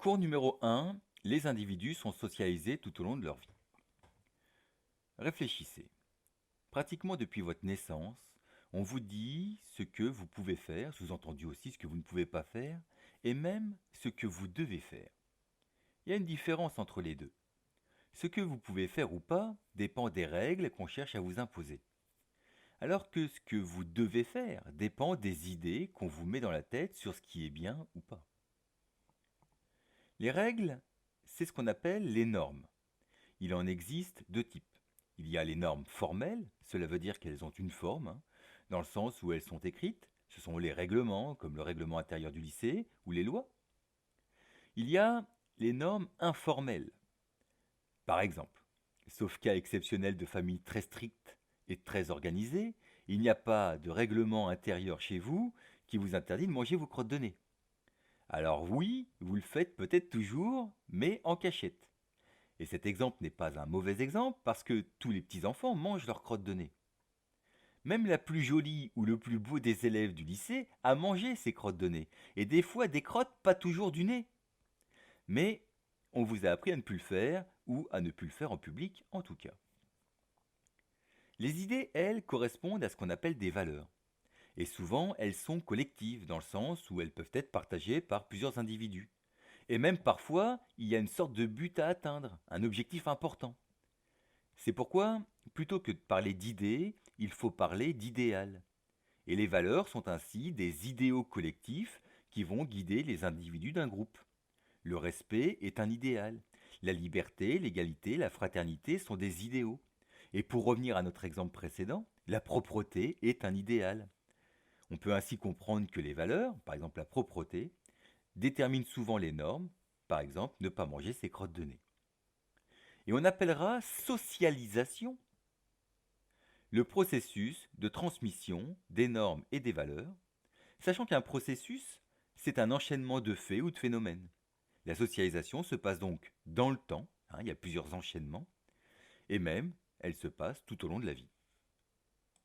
Cours numéro 1. Les individus sont socialisés tout au long de leur vie. Réfléchissez. Pratiquement depuis votre naissance, on vous dit ce que vous pouvez faire, sous-entendu aussi ce que vous ne pouvez pas faire, et même ce que vous devez faire. Il y a une différence entre les deux. Ce que vous pouvez faire ou pas dépend des règles qu'on cherche à vous imposer. Alors que ce que vous devez faire dépend des idées qu'on vous met dans la tête sur ce qui est bien ou pas. Les règles, c'est ce qu'on appelle les normes. Il en existe deux types. Il y a les normes formelles, cela veut dire qu'elles ont une forme, dans le sens où elles sont écrites. Ce sont les règlements, comme le règlement intérieur du lycée, ou les lois. Il y a les normes informelles. Par exemple, sauf cas exceptionnel de familles très strictes et très organisées, il n'y a pas de règlement intérieur chez vous qui vous interdit de manger vos crottes de nez. Alors oui, vous le faites peut-être toujours, mais en cachette. Et cet exemple n'est pas un mauvais exemple parce que tous les petits-enfants mangent leurs crottes de nez. Même la plus jolie ou le plus beau des élèves du lycée a mangé ses crottes de nez, et des fois des crottes pas toujours du nez. Mais on vous a appris à ne plus le faire, ou à ne plus le faire en public en tout cas. Les idées, elles, correspondent à ce qu'on appelle des valeurs. Et souvent, elles sont collectives, dans le sens où elles peuvent être partagées par plusieurs individus. Et même parfois, il y a une sorte de but à atteindre, un objectif important. C'est pourquoi, plutôt que de parler d'idées, il faut parler d'idéal. Et les valeurs sont ainsi des idéaux collectifs qui vont guider les individus d'un groupe. Le respect est un idéal. La liberté, l'égalité, la fraternité sont des idéaux. Et pour revenir à notre exemple précédent, la propreté est un idéal. On peut ainsi comprendre que les valeurs, par exemple la propreté, déterminent souvent les normes, par exemple ne pas manger ses crottes de nez. Et on appellera socialisation le processus de transmission des normes et des valeurs, sachant qu'un processus, c'est un enchaînement de faits ou de phénomènes. La socialisation se passe donc dans le temps, il y a plusieurs enchaînements, et même elle se passe tout au long de la vie.